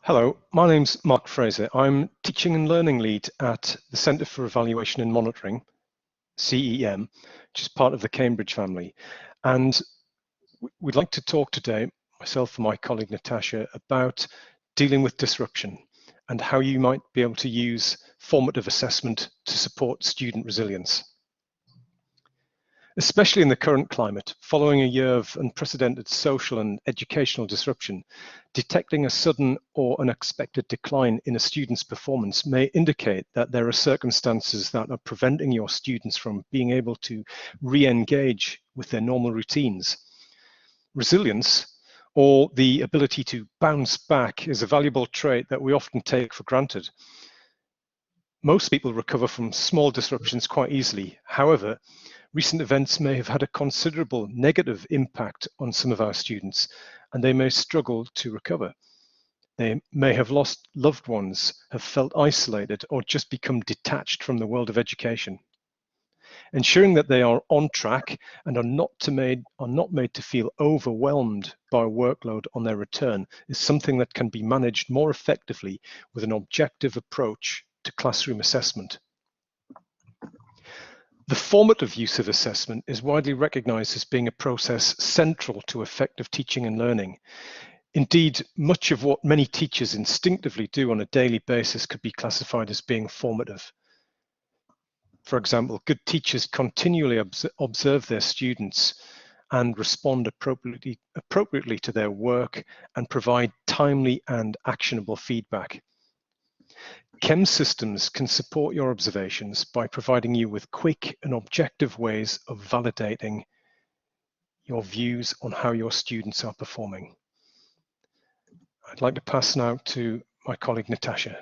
Hello, my name's Mark Frazer. I'm Teaching and Learning Lead at the Centre for Evaluation and Monitoring, CEM, which is part of the Cambridge family. And we'd like to talk today, myself and my colleague Natasha, about dealing with disruption and how you might be able to use formative assessment to support student resilience. Especially in the current climate, following a year of unprecedented social and educational disruption, detecting a sudden or unexpected decline in a student's performance may indicate that there are circumstances that are preventing your students from being able to re-engage with their normal routines. Resilience, or the ability to bounce back, is a valuable trait that we often take for granted. Most people recover from small disruptions quite easily. However, recent events may have had a considerable negative impact on some of our students, and they may struggle to recover. They may have lost loved ones, have felt isolated, or just become detached from the world of education. Ensuring that they are on track and are not made to feel overwhelmed by a workload on their return is something that can be managed more effectively with an objective approach to classroom assessment. The formative use of assessment is widely recognized as being a process central to effective teaching and learning. Indeed, much of what many teachers instinctively do on a daily basis could be classified as being formative. For example, good teachers continually observe their students and respond appropriately to their work and provide timely and actionable feedback. Chem systems can support your observations by providing you with quick and objective ways of validating your views on how your students are performing. I'd like to pass now to my colleague Natasha.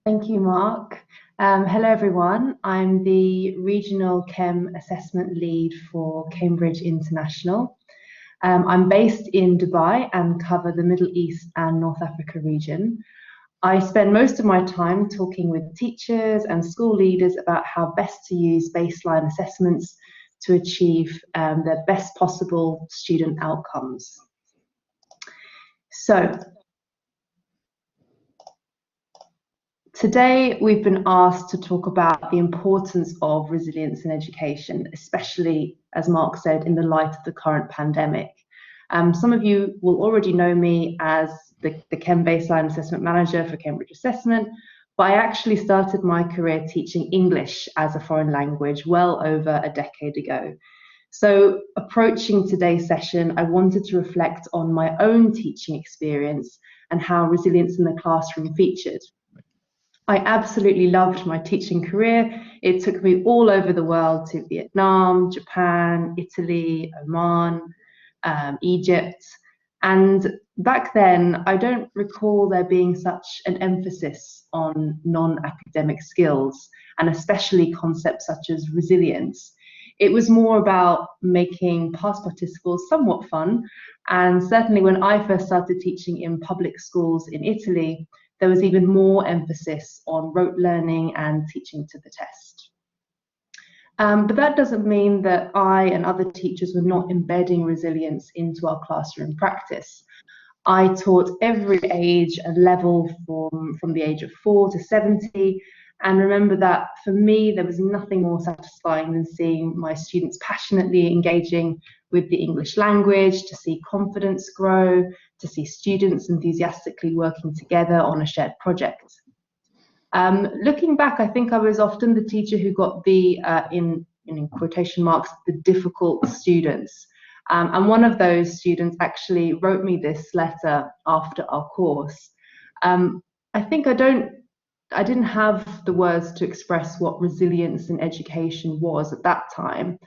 Thank you, Mark. Hello, everyone. I'm the Regional Chem Assessment Lead for Cambridge International. I'm based in Dubai and cover the Middle East and North Africa region. I spend most of my time talking with teachers and school leaders about how best to use baseline assessments to achieve the best possible student outcomes. So, today we've been asked to talk about the importance of resilience in education, especially, as Mark said, in the light of the current pandemic. Some of you will already know me as the Chem Baseline Assessment Manager for Cambridge Assessment, but I actually started my career teaching English as a foreign language well over a decade ago. So approaching today's session, I wanted to reflect on my own teaching experience and how resilience in the classroom featured. I absolutely loved my teaching career. It took me all over the world to Vietnam, Japan, Italy, Oman, Egypt. And back then, I don't recall there being such an emphasis on non-academic skills, and especially concepts such as resilience. It was more about making past participles somewhat fun. And certainly when I first started teaching in public schools in Italy, there was even more emphasis on rote learning and teaching to the test. But that doesn't mean that I and other teachers were not embedding resilience into our classroom practice. I taught every age and level from the age of 4 to 70, and remember that for me, there was nothing more satisfying than seeing my students passionately engaging with the English language, to see confidence grow, to see students enthusiastically working together on a shared project. Looking back, I think I was often the teacher who got the, in quotation marks, the difficult students. And one of those students actually wrote me this letter after our course. I think I didn't have the words to express what resilience in education was at that time.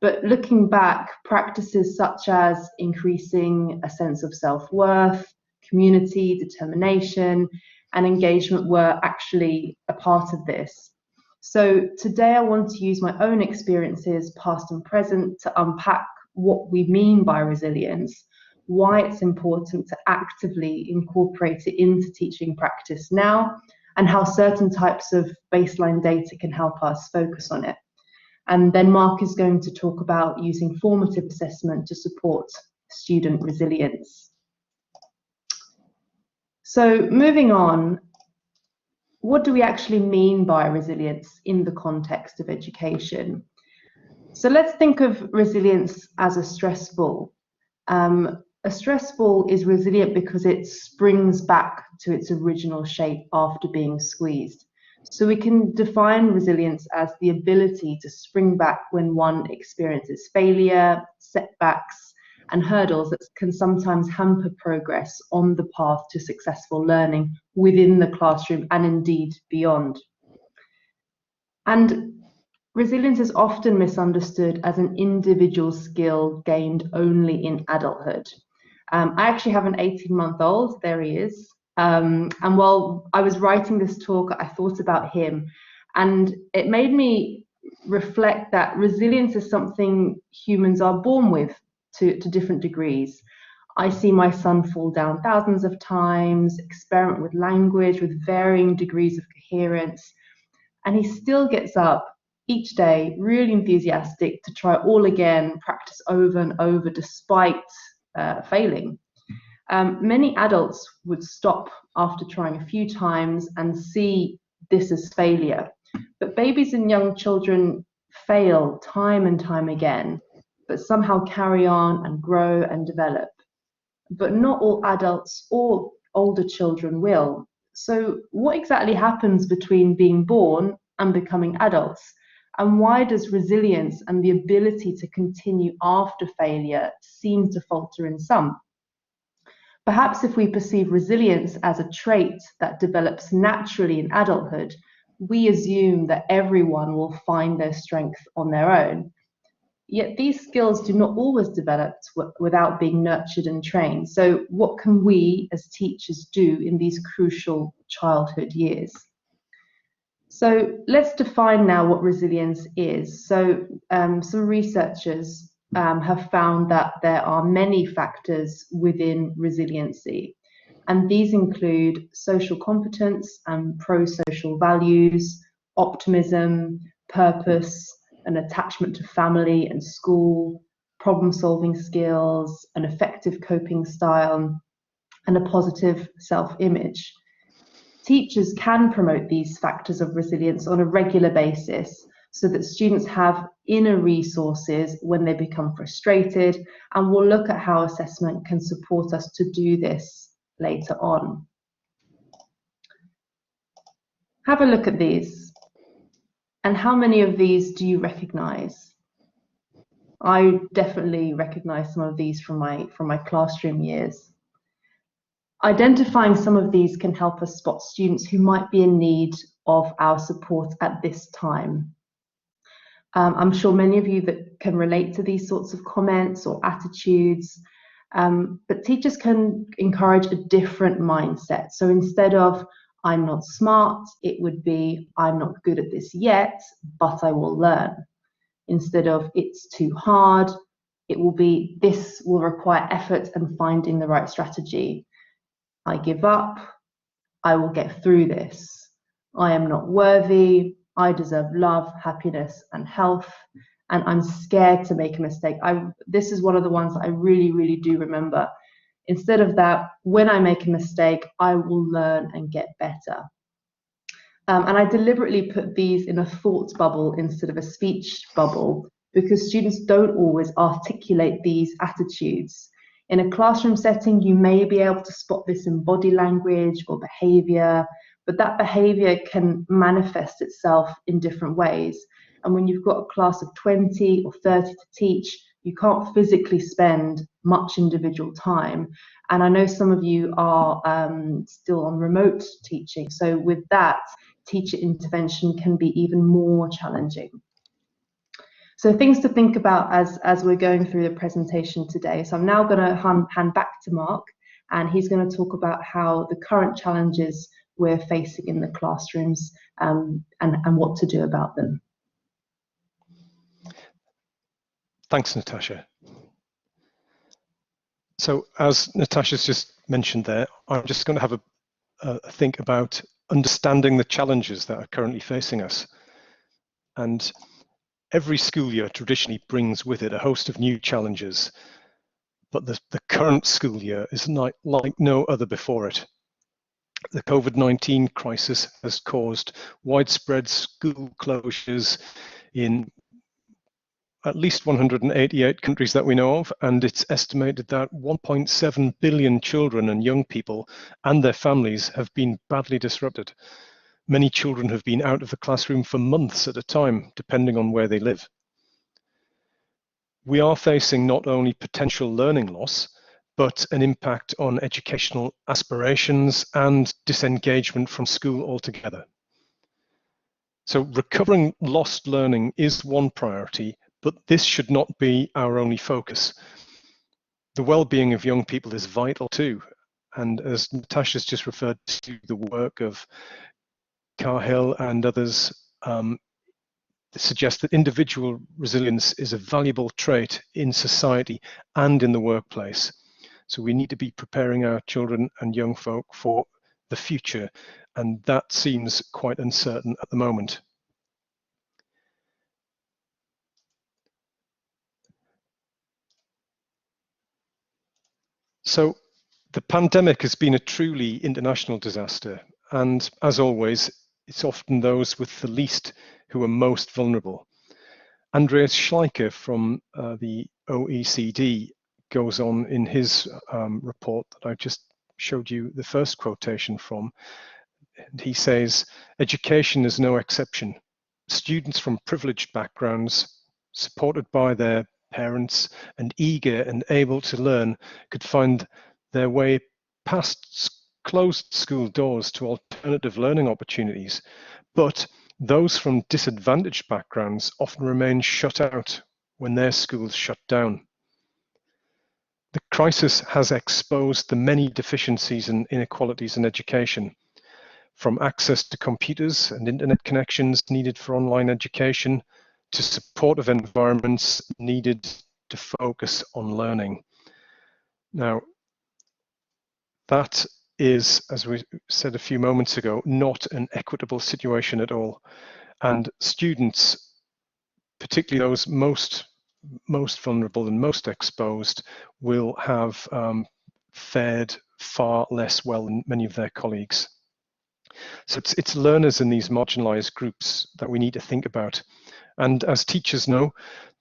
But looking back, practices such as increasing a sense of self-worth, community, determination, and engagement were actually a part of this. So today I want to use my own experiences, past and present, to unpack what we mean by resilience, why it's important to actively incorporate it into teaching practice now, and how certain types of baseline data can help us focus on it. And then Mark is going to talk about using formative assessment to support student resilience. So moving on, what do we actually mean by resilience in the context of education? So let's think of resilience as a stress ball. A stress ball is resilient because it springs back to its original shape after being squeezed. So we can define resilience as the ability to spring back when one experiences failure, setbacks, and hurdles that can sometimes hamper progress on the path to successful learning within the classroom and indeed beyond. And resilience is often misunderstood as an individual skill gained only in adulthood. I actually have an 18-month-old, there he is. And while I was writing this talk, I thought about him, and it made me reflect that resilience is something humans are born with to different degrees. I see my son fall down thousands of times, experiment with language with varying degrees of coherence, and he still gets up each day really enthusiastic to try all again, practice over and over despite failing. Many adults would stop after trying a few times and see this as failure. But babies and young children fail time and time again, but somehow carry on and grow and develop. But not all adults or older children will. So what exactly happens between being born and becoming adults? And why does resilience and the ability to continue after failure seem to falter in some? Perhaps if we perceive resilience as a trait that develops naturally in adulthood, we assume that everyone will find their strength on their own. Yet these skills do not always develop without being nurtured and trained. So what can we as teachers do in these crucial childhood years? So let's define now what resilience is. So some researchers have found that there are many factors within resiliency, and these include social competence and pro-social values, optimism, purpose, an attachment to family and school, problem-solving skills, an effective coping style, and a positive self-image. Teachers can promote these factors of resilience on a regular basis so that students have inner resources when they become frustrated, and we'll look at how assessment can support us to do this later on. Have a look at these. And how many of these do you recognize? I definitely recognize some of these from my classroom years. Identifying some of these can help us spot students who might be in need of our support at this time. I'm sure many of you that can relate to these sorts of comments or attitudes, but teachers can encourage a different mindset. So instead of I'm not smart, it would be I'm not good at this yet, but I will learn. Instead of it's too hard, it will be this will require effort and finding the right strategy. I give up, I will get through this. I am not worthy, I deserve love, happiness, and health, and I'm scared to make a mistake. This is one of the ones I really do remember. Instead of that, when I make a mistake, I will learn and get better. And I deliberately put these in a thought bubble instead of a speech bubble because students don't always articulate these attitudes. In a classroom setting, you may be able to spot this in body language or behavior, but that behavior can manifest itself in different ways. And when you've got a class of 20 or 30 to teach, you can't physically spend much individual time. And I know some of you are still on remote teaching. So with that, teacher intervention can be even more challenging. So things to think about as we're going through the presentation today. So I'm now going to hand back to Mark, and he's going to talk about how the current challenges we're facing in the classrooms and what to do about them. Thanks, Natasha. So as Natasha's just mentioned there, I'm just going to have a think about understanding the challenges that are currently facing us. And every school year traditionally brings with it a host of new challenges, but the current school year is like no other before it. The COVID-19 crisis has caused widespread school closures in at least 188 countries that we know of, and it's estimated that 1.7 billion children and young people and their families have been badly disrupted. Many children have been out of the classroom for months at a time, depending on where they live. We are facing not only potential learning loss, but an impact on educational aspirations and disengagement from school altogether. So recovering lost learning is one priority, but this should not be our only focus. The well-being of young people is vital too. And as Natasha's just referred to the work of Cahill and others, suggests that individual resilience is a valuable trait in society and in the workplace. So we need to be preparing our children and young folk for the future, and that seems quite uncertain at the moment. So the pandemic has been a truly international disaster, and as always, it's often those with the least who are most vulnerable. Andreas Schleicher from the OECD goes on in his report that I just showed you the first quotation from. And he says, education is no exception. Students from privileged backgrounds, supported by their parents and eager and able to learn, could find their way past closed school doors to alternative learning opportunities. But those from disadvantaged backgrounds often remain shut out when their schools shut down. The crisis has exposed the many deficiencies and inequalities in education, from access to computers and internet connections needed for online education to supportive environments needed to focus on learning. Now, that is, as we said a few moments ago, not an equitable situation at all. And students, particularly those most vulnerable and most exposed, will have fared far less well than many of their colleagues. So it's learners in these marginalized groups that we need to think about. And as teachers know,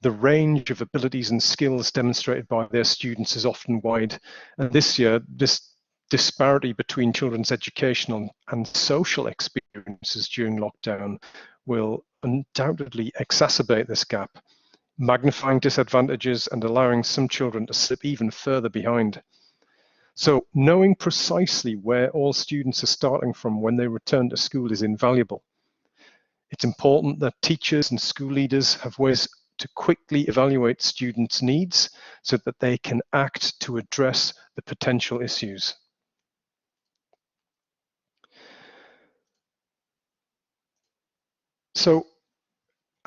the range of abilities and skills demonstrated by their students is often wide. And this year, this disparity between children's educational and social experiences during lockdown will undoubtedly exacerbate this gap, magnifying disadvantages and allowing some children to slip even further behind. So knowing precisely where all students are starting from when they return to school is invaluable. It's important that teachers and school leaders have ways to quickly evaluate students' needs so that they can act to address the potential issues. So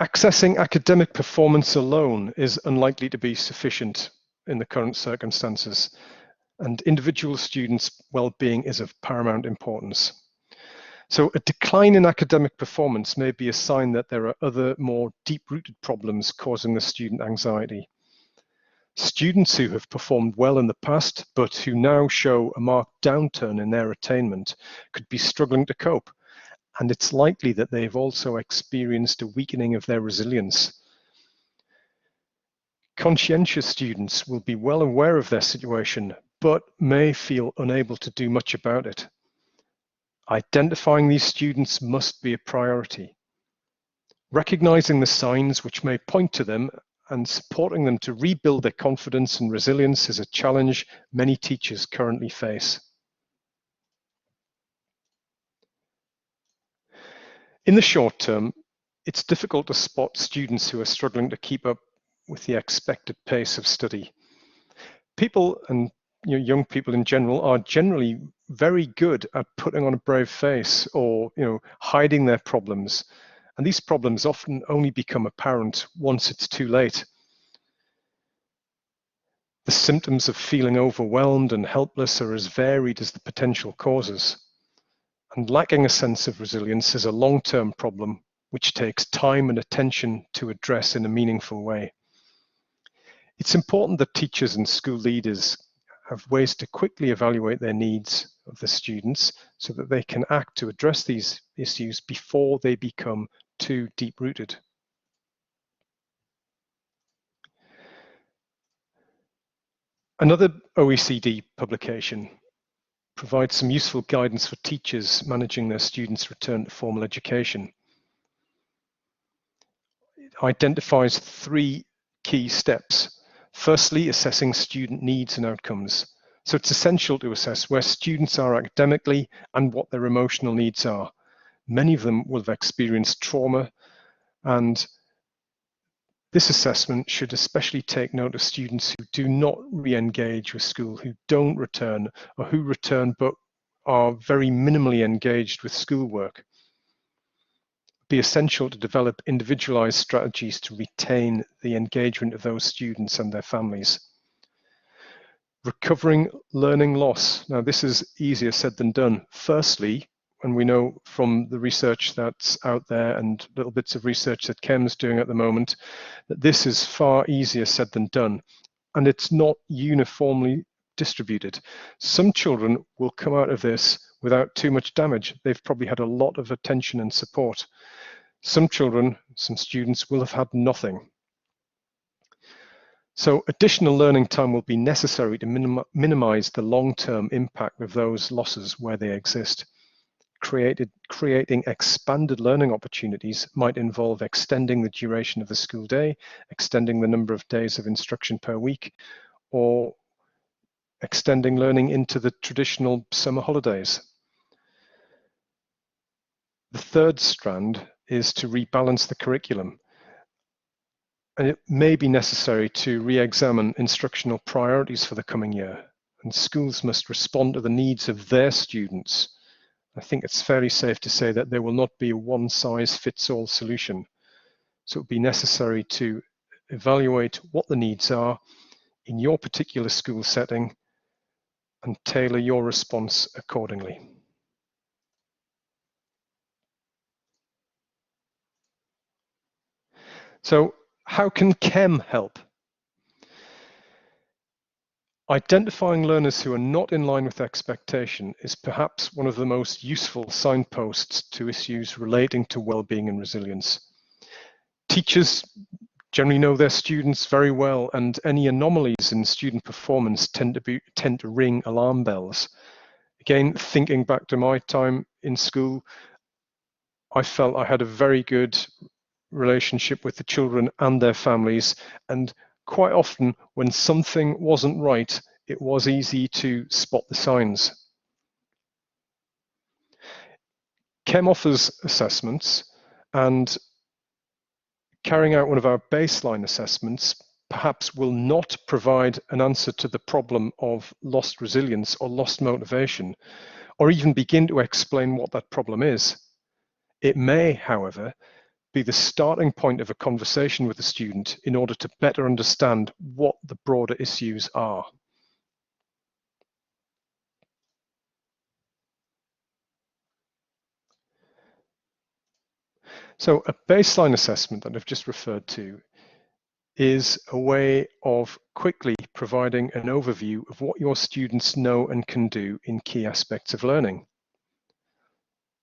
accessing academic performance alone is unlikely to be sufficient in the current circumstances, and individual students' well-being is of paramount importance. So a decline in academic performance may be a sign that there are other more deep-rooted problems causing the student anxiety. Students who have performed well in the past, but who now show a marked downturn in their attainment, could be struggling to cope, and it's likely that they've also experienced a weakening of their resilience. Conscientious students will be well aware of their situation, but may feel unable to do much about it. Identifying these students must be a priority. Recognizing the signs which may point to them and supporting them to rebuild their confidence and resilience is a challenge many teachers currently face. In the short term, it's difficult to spot students who are struggling to keep up with the expected pace of study. People, and young people in general, are generally very good at putting on a brave face or hiding their problems. And these problems often only become apparent once it's too late. The symptoms of feeling overwhelmed and helpless are as varied as the potential causes. And lacking a sense of resilience is a long-term problem which takes time and attention to address in a meaningful way. It's important that teachers and school leaders have ways to quickly evaluate their needs of the students so that they can act to address these issues before they become too deep-rooted. Another OECD publication provides some useful guidance for teachers managing their students' return to formal education. It identifies 3 key steps. Firstly, assessing student needs and outcomes. So it's essential to assess where students are academically and what their emotional needs are. Many of them will have experienced trauma, and this assessment should especially take note of students who do not re-engage with school, who don't return, or who return but are very minimally engaged with schoolwork. It would be essential to develop individualized strategies to retain the engagement of those students and their families. Recovering learning loss. Now, this is easier said than done. Firstly, and we know from the research that's out there and little bits of research that Kem's doing at the moment, that this is far easier said than done. And it's not uniformly distributed. Some children will come out of this without too much damage. They've probably had a lot of attention and support. Some children, some students will have had nothing. So additional learning time will be necessary to minimize the long-term impact of those losses where they exist. Creating expanded learning opportunities might involve extending the duration of the school day, extending the number of days of instruction per week, or extending learning into the traditional summer holidays. The third strand is to rebalance the curriculum. And it may be necessary to re-examine instructional priorities for the coming year, and schools must respond to the needs of their students. I think it's fairly safe to say that there will not be a one-size-fits-all solution. So it will be necessary to evaluate what the needs are in your particular school setting and tailor your response accordingly. So how can Chem help? Identifying learners who are not in line with expectation is perhaps one of the most useful signposts to issues relating to well-being and resilience. Teachers generally know their students very well, and any anomalies in student performance tend to ring alarm bells. Again, thinking back to my time in school, I felt I had a very good relationship with the children and their families, and quite often when something wasn't right, it was easy to spot the signs. Chem offers assessments, and carrying out one of our baseline assessments perhaps will not provide an answer to the problem of lost resilience or lost motivation, or even begin to explain what that problem is. It may, however, be the starting point of a conversation with the student in order to better understand what the broader issues are. So a baseline assessment that I've just referred to is a way of quickly providing an overview of what your students know and can do in key aspects of learning.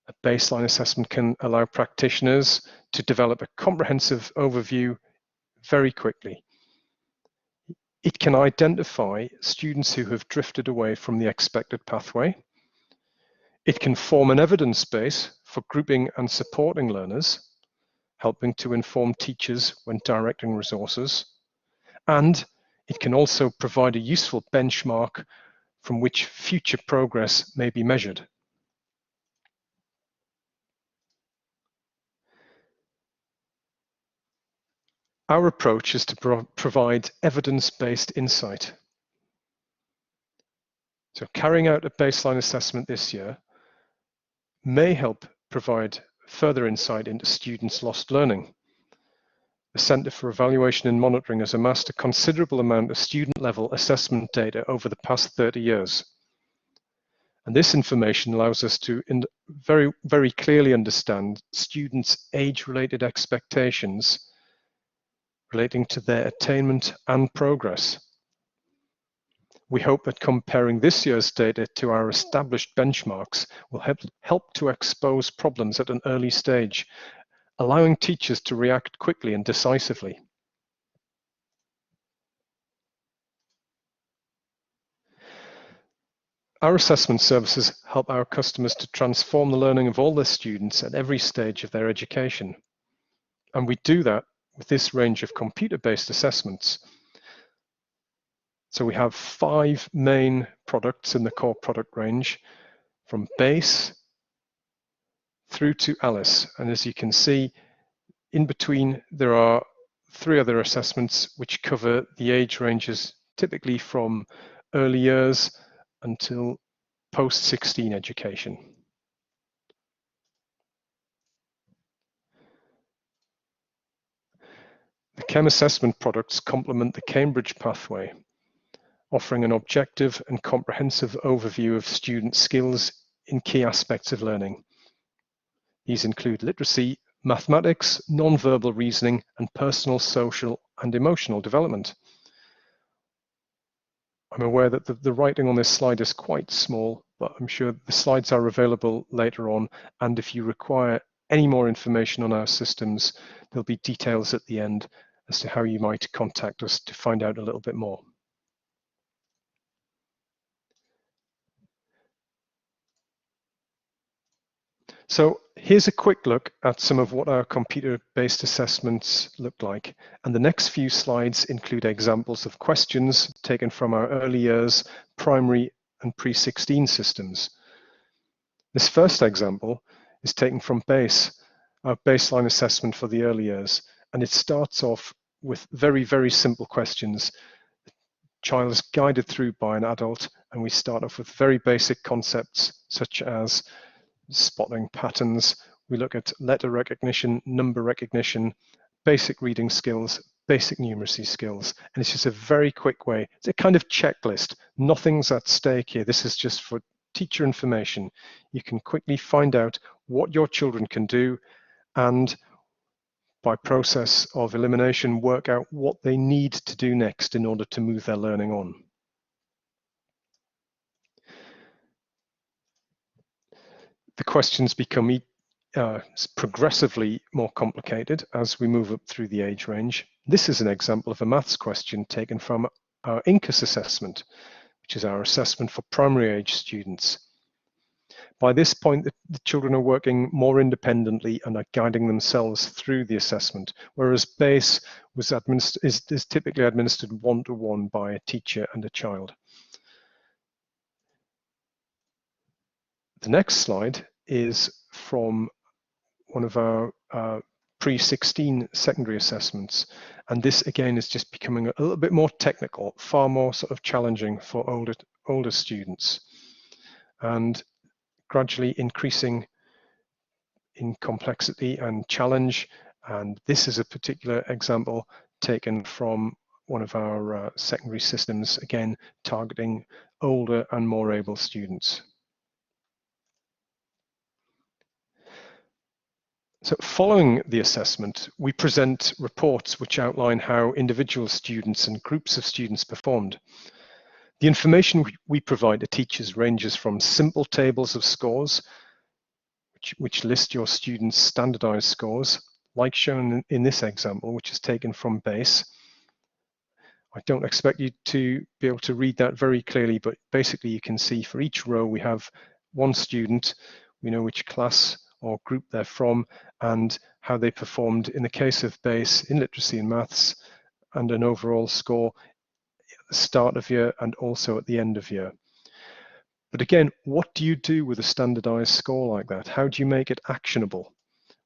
A baseline assessment can allow practitioners to develop a comprehensive overview very quickly. It can identify students who have drifted away from the expected pathway. It can form an evidence base for grouping and supporting learners, helping to inform teachers when directing resources. And it can also provide a useful benchmark from which future progress may be measured. Our approach is to provide evidence-based insight. So carrying out a baseline assessment this year may help provide further insight into students' lost learning. The Centre for Evaluation and Monitoring has amassed a considerable amount of student-level assessment data over the past 30 years. And this information allows us to very, very clearly understand students' age-related expectations relating to their attainment and progress. We hope that comparing this year's data to our established benchmarks will help to expose problems at an early stage, allowing teachers to react quickly and decisively. Our assessment services help our customers to transform the learning of all their students at every stage of their education. And we do that with this range of computer-based assessments. So we have 5 main products in the core product range, from Base through to Alice. And as you can see, in between there are 3 other assessments which cover the age ranges typically from early years until post-16 education. The Chem assessment products complement the Cambridge pathway, offering an objective and comprehensive overview of student skills in key aspects of learning. These include literacy, mathematics, non-verbal reasoning, and personal, social, and emotional development. I'm aware that the writing on this slide is quite small, but I'm sure the slides are available later on, and if you require any more information on our systems, there'll be details at the end as to how you might contact us to find out a little bit more. So here's a quick look at some of what our computer-based assessments look like. And the next few slides include examples of questions taken from our early years, primary and pre-16 systems. This first example is taken from BASE, our baseline assessment for the early years. And it starts off with very, very simple questions. The child is guided through by an adult, and we start off with very basic concepts such as spotting patterns. We look at letter recognition, number recognition, basic reading skills, basic numeracy skills. And it's just a very quick way. It's a kind of checklist. Nothing's at stake here. This is just for teacher information. You can quickly find out what your children can do, and by process of elimination, work out what they need to do next in order to move their learning on. The questions become progressively more complicated as we move up through the age range. This is an example of a maths question taken from our INCUS assessment, which is our assessment for primary age students. By this point, the children are working more independently and are guiding themselves through the assessment, whereas BASE is typically administered one-to-one by a teacher and a child. The next slide is from one of our pre-16 secondary assessments. And this again is just becoming a little bit more technical, far more sort of challenging for older students, and gradually increasing in complexity and challenge. And this is a particular example taken from one of our secondary systems, again, targeting older and more able students. So following the assessment, we present reports which outline how individual students and groups of students performed. The information we provide to teachers ranges from simple tables of scores, which list your students' standardized scores, like shown in this example, which is taken from BASE. I don't expect you to be able to read that very clearly, but basically you can see for each row we have one student, we know which class or group they're from, and how they performed in the case of BASE in literacy and maths, and an overall score at the start of year and also at the end of year. But again, what do you do with a standardized score like that? How do you make it actionable?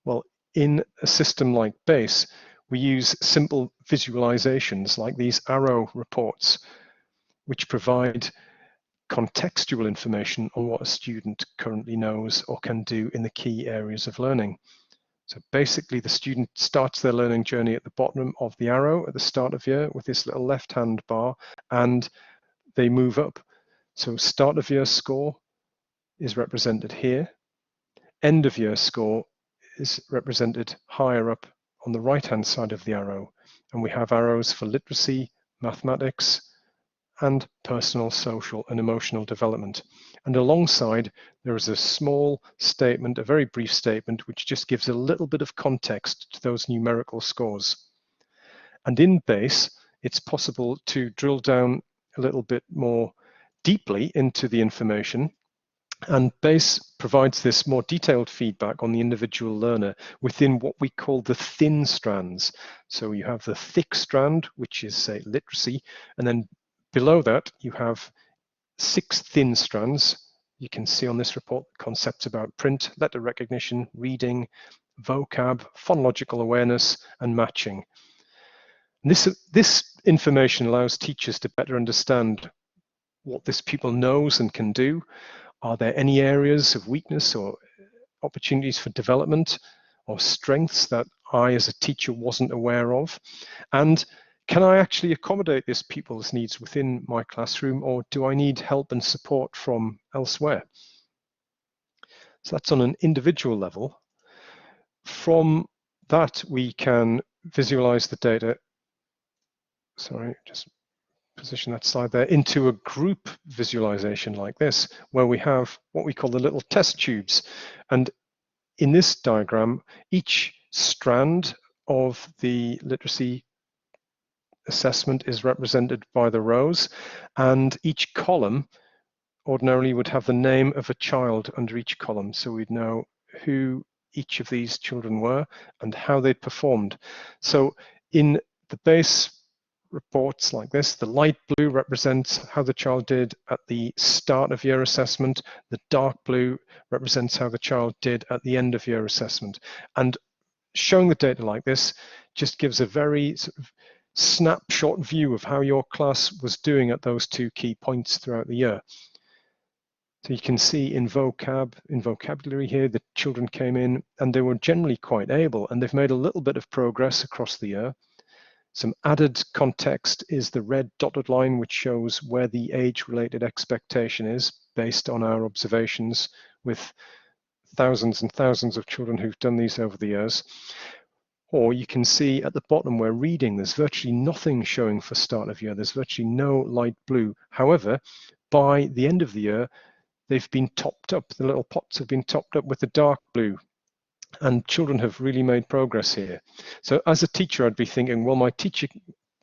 Well, in a system like BASE, we use simple visualizations like these arrow reports, which provide contextual information on what a student currently knows or can do in the key areas of learning. So basically the student starts their learning journey at the bottom of the arrow at the start of year with this little left-hand bar, and they move up. So start of year score is represented here. End of year score is represented higher up on the right-hand side of the arrow. And we have arrows for literacy, mathematics, and personal, social, and emotional development. And alongside, there is a small statement, a very brief statement, which just gives a little bit of context to those numerical scores. And in BASE, it's possible to drill down a little bit more deeply into the information. And BASE provides this more detailed feedback on the individual learner within what we call the thin strands. So you have the thick strand, which is, say, literacy, and then below that, you have 6 thin strands. You can see on this report concepts about print, letter recognition, reading, vocab, phonological awareness, and matching. This information allows teachers to better understand what this pupil knows and can do. Are there any areas of weakness or opportunities for development or strengths that I as a teacher wasn't aware of? And can I actually accommodate this pupil's needs within my classroom, or do I need help and support from elsewhere? So that's on an individual level. From that, we can visualize the data. Sorry, just position that slide there into a group visualization like this, where we have what we call the little test tubes. And in this diagram, each strand of the literacy assessment is represented by the rows, and each column ordinarily would have the name of a child under each column, so we'd know who each of these children were and how they performed. So in the BASE reports like this, the light blue represents how the child did at the start of year assessment, the dark blue represents how the child did at the end of year assessment. And showing the data like this just gives a very sort of snapshot view of how your class was doing at those 2 key points throughout the year. So you can see in vocabulary here, the children came in and they were generally quite able, and they've made a little bit of progress across the year. Some added context is the red dotted line, which shows where the age-related expectation is based on our observations with thousands and thousands of children who've done these over the years. Or you can see at the bottom where reading, there's virtually nothing showing for start of year. There's virtually no light blue. However, by the end of the year, they've been topped up. The little pots have been topped up with the dark blue. And children have really made progress here. So as a teacher, I'd be thinking, well, my teacher,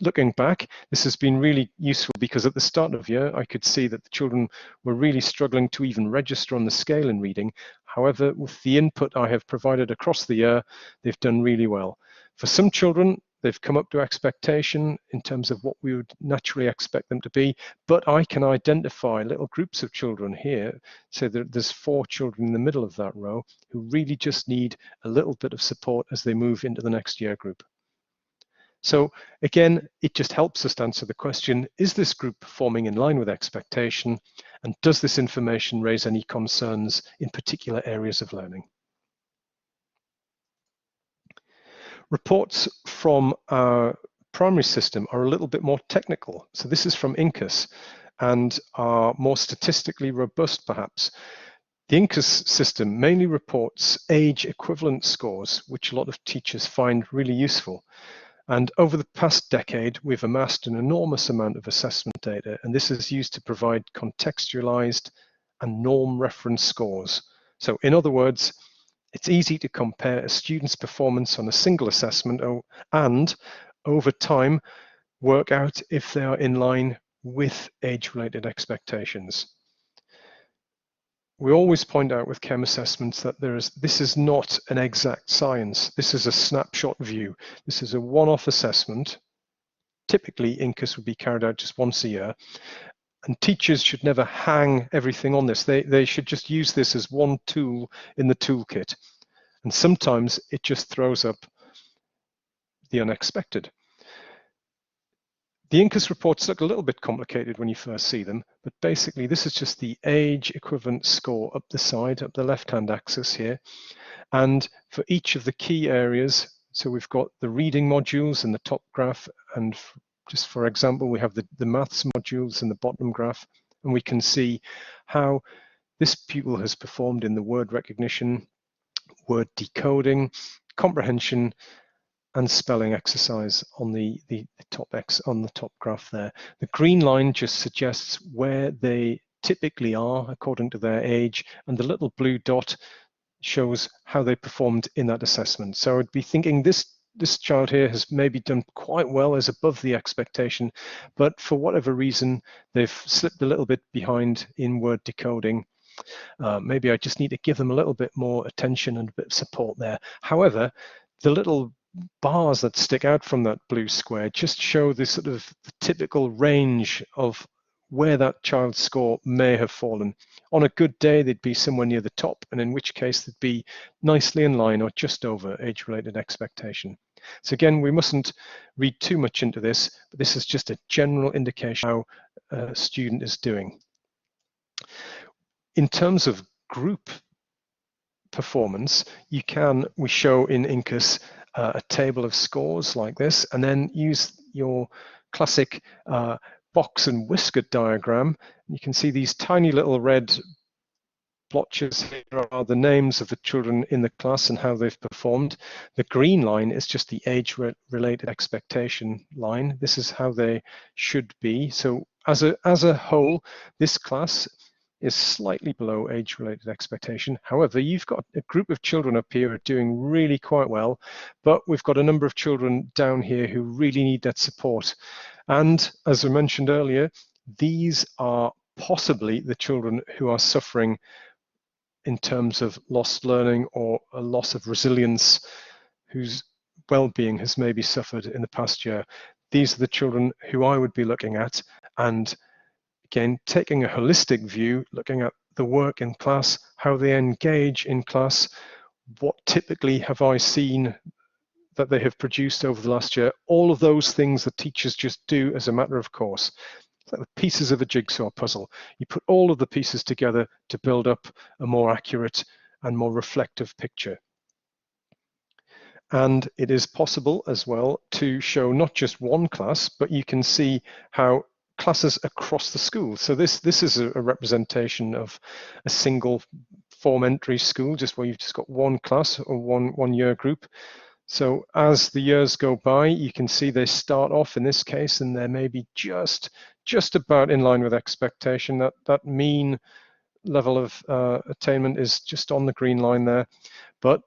looking back, this has been really useful because at the start of the year, I could see that the children were really struggling to even register on the scale in reading. However, with the input I have provided across the year, they've done really well. For some children, they've come up to expectation in terms of what we would naturally expect them to be, but I can identify little groups of children here. So there's 4 children in the middle of that row who really just need a little bit of support as they move into the next year group. So again, it just helps us to answer the question, is this group performing in line with expectation? And does this information raise any concerns in particular areas of learning? Reports from our primary system are a little bit more technical. So this is from INCUS and are more statistically robust perhaps. The INCUS system mainly reports age equivalent scores, which a lot of teachers find really useful. And over the past decade, we've amassed an enormous amount of assessment data, and this is used to provide contextualized and norm reference scores. So in other words, it's easy to compare a student's performance on a single assessment and over time work out if they are in line with age-related expectations. We always point out with chem assessments that this is not an exact science. This is a snapshot view. This is a one-off assessment. Typically, INCUS would be carried out just once a year. And teachers should never hang everything on this. They should just use this as one tool in the toolkit. And sometimes it just throws up the unexpected. The INCUS reports look a little bit complicated when you first see them, but basically this is just the age equivalent score up the side, up the left-hand axis here. And for each of the key areas, so we've got the reading modules in the top graph, and just for example, we have the maths modules in the bottom graph, and we can see how this pupil has performed in the word recognition, word decoding, comprehension, and spelling exercise on the top on the top graph there. The green line just suggests where they typically are according to their age, and the little blue dot shows how they performed in that assessment. So I'd be thinking this child here has maybe done quite well, is above the expectation, but for whatever reason, they've slipped a little bit behind in word decoding. Maybe I just need to give them a little bit more attention and a bit of support there. However, the little bars that stick out from that blue square just show the sort of the typical range of where that child's score may have fallen. On a good day, they'd be somewhere near the top, and in which case they'd be nicely in line or just over age-related expectation. So again, we mustn't read too much into this, but this is just a general indication of how a student is doing. In terms of group performance, we show in INCUS a table of scores like this, and then use your classic box and whisker diagram. You can see these tiny little red blotches here are the names of the children in the class and how they've performed. The green line is just the age-related expectation line. This is how they should be. So as a whole, this class is slightly below age-related expectation. However, you've got a group of children up here who are doing really quite well, but we've got a number of children down here who really need that support. And as I mentioned earlier, these are possibly the children who are suffering in terms of lost learning or a loss of resilience, whose well-being has maybe suffered in the past year. These are the children who I would be looking at, and again, taking a holistic view, looking at the work in class, how they engage in class, what typically have I seen that they have produced over the last year, all of those things that teachers just do as a matter of course. It's like the pieces of a jigsaw puzzle. You put all of the pieces together to build up a more accurate and more reflective picture. And it is possible as well to show not just one class, but you can see how classes across the school. So this is a representation of a single form entry school, just where you've just got one class or one year group. So as the years go by, you can see they start off in this case, and they're maybe just about in line with expectation. That mean level of attainment is just on the green line there. But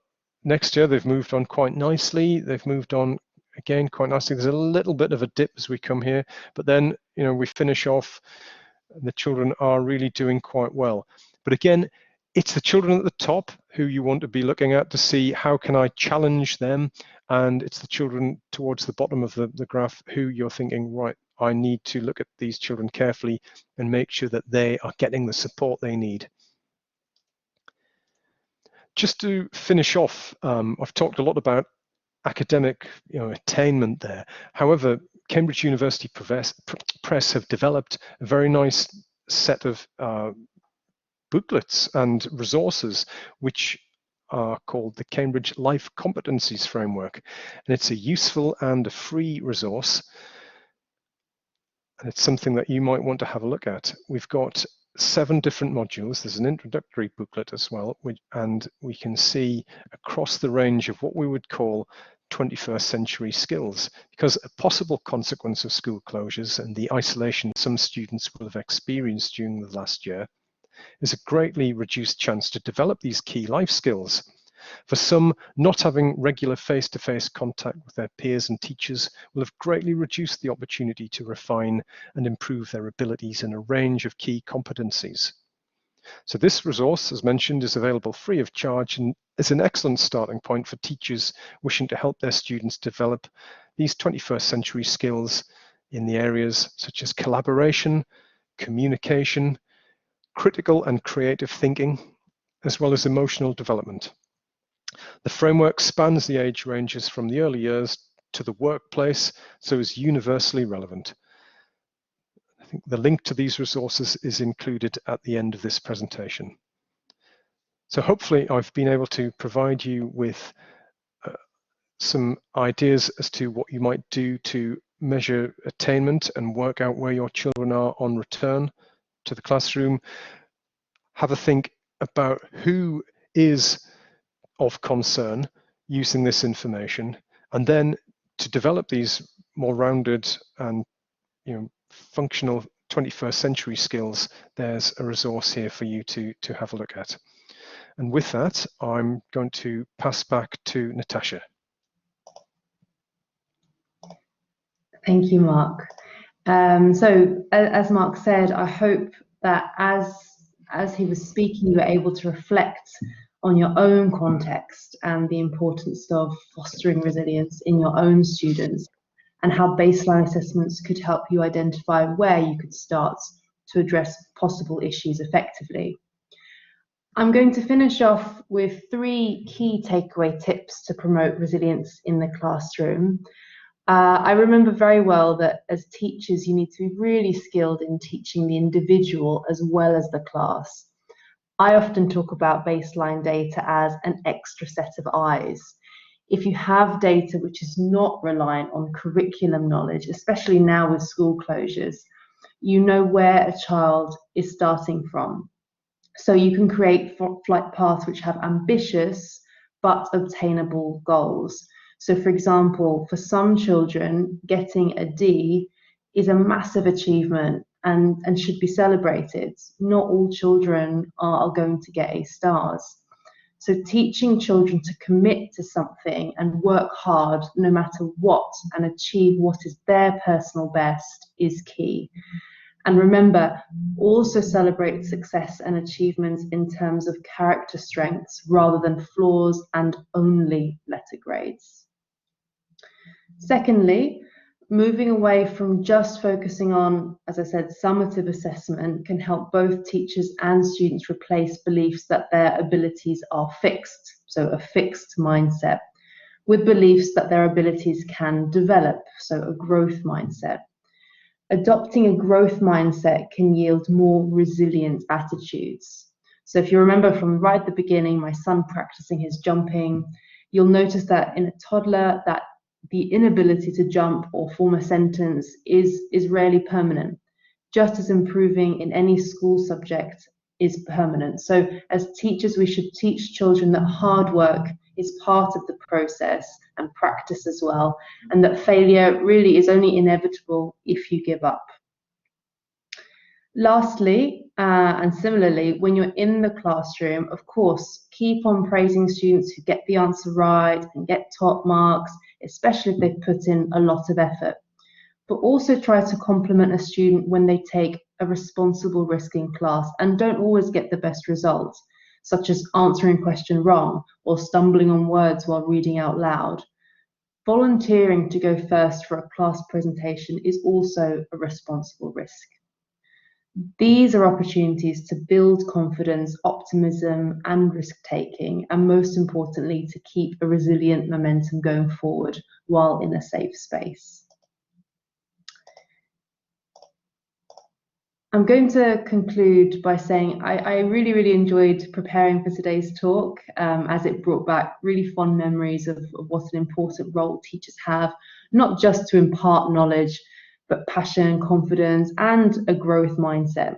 next year they've moved on quite nicely. They've moved on again quite nicely. There's a little bit of a dip as we come here, but then we finish off. The children are really doing quite well. But again, it's the children at the top who you want to be looking at to see how can I challenge them, and it's the children towards the bottom of the graph who you're thinking, right, I need to look at these children carefully and make sure that they are getting the support they need. Just to finish off, I've talked a lot about academic attainment there. However, Cambridge University Press have developed a very nice set of booklets and resources which are called the Cambridge Life Competencies Framework. And it's a useful and a free resource. And it's something that you might want to have a look at. We've got 7 different modules. There's an introductory booklet as well, and we can see across the range of what we would call 21st century skills, because a possible consequence of school closures and the isolation some students will have experienced during the last year is a greatly reduced chance to develop these key life skills. For some, not having regular face-to-face contact with their peers and teachers will have greatly reduced the opportunity to refine and improve their abilities in a range of key competencies. So this resource, as mentioned, is available free of charge and is an excellent starting point for teachers wishing to help their students develop these 21st century skills in the areas such as collaboration, communication, critical and creative thinking, as well as emotional development. The framework spans the age ranges from the early years to the workplace, so is universally relevant. I think the link to these resources is included at the end of this presentation. So hopefully I've been able to provide you with some ideas as to what you might do to measure attainment and work out where your children are on return to the classroom. Have a think about who is of concern using this information, And then to develop these more rounded and functional 21st century skills, there's a resource here for you to have a look at. And with that, I'm going to pass back to Natasha. Thank you, Mark. So as Mark said, I hope that as he was speaking, you were able to reflect on your own context and the importance of fostering resilience in your own students, and how baseline assessments could help you identify where you could start to address possible issues effectively. I'm going to finish off with 3 key takeaway tips to promote resilience in the classroom. I remember very well that as teachers, you need to be really skilled in teaching the individual as well as the class. I often talk about baseline data as an extra set of eyes. If you have data which is not reliant on curriculum knowledge, especially now with school closures, you know where a child is starting from. So you can create flight paths which have ambitious but obtainable goals. So for example, for some children, getting a D is a massive achievement and should be celebrated. Not all children are going to get A stars. So teaching children to commit to something and work hard no matter what and achieve what is their personal best is key. And remember, also celebrate success and achievements in terms of character strengths rather than flaws and only letter grades. Secondly, moving away from just focusing on, as I said, summative assessment can help both teachers and students replace beliefs that their abilities are fixed, so a fixed mindset, with beliefs that their abilities can develop, so a growth mindset. Adopting a growth mindset can yield more resilient attitudes. So if you remember from right at the beginning, my son practicing his jumping, you'll notice that in a toddler that the inability to jump or form a sentence is rarely permanent, just as improving in any school subject is permanent. So as teachers, we should teach children that hard work is part of the process and practice as well, and that failure really is only inevitable if you give up. Lastly, and similarly, when you're in the classroom, of course, keep on praising students who get the answer right and get top marks, especially if they've put in a lot of effort. But also try to compliment a student when they take a responsible risk in class and don't always get the best results, such as answering a question wrong or stumbling on words while reading out loud. Volunteering to go first for a class presentation is also a responsible risk. These are opportunities to build confidence, optimism, and risk-taking, and most importantly, to keep a resilient momentum going forward while in a safe space. I'm going to conclude by saying I really enjoyed preparing for today's talk, as it brought back really fond memories of what an important role teachers have, not just to impart knowledge, but passion, confidence, and a growth mindset.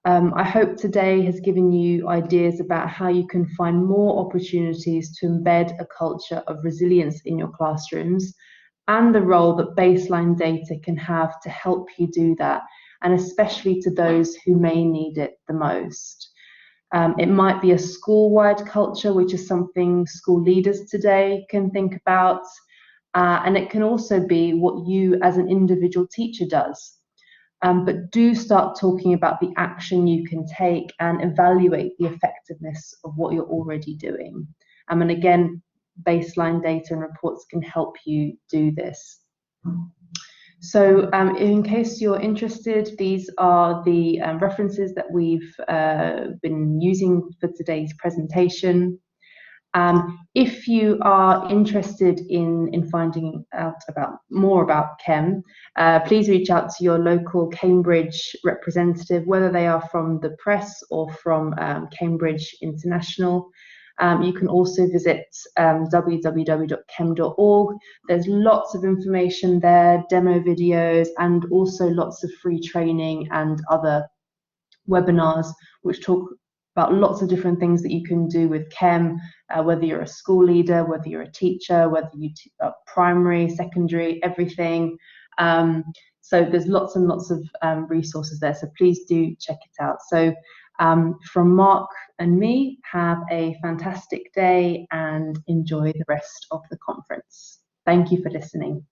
I hope today has given you ideas about how you can find more opportunities to embed a culture of resilience in your classrooms, and the role that baseline data can have to help you do that, and especially to those who may need it the most. It might be a school-wide culture, which is something school leaders today can think about, and it can also be what you as an individual teacher does. But do start talking about the action you can take and evaluate the effectiveness of what you're already doing. And again, baseline data and reports can help you do this. So in case you're interested, these are the references that we've been using for today's presentation. If you are interested in finding out more about Chem, please reach out to your local Cambridge representative, whether they are from the press or from Cambridge International. You can also visit www.chem.org. There's lots of information there, demo videos, and also lots of free training and other webinars which talk about lots of different things that you can do with chem, whether you're a school leader, whether you're a teacher, whether you primary, secondary, everything. So there's lots and lots of resources there, so please do check it out. So from Mark and me, have a fantastic day and enjoy the rest of the conference. Thank you for listening.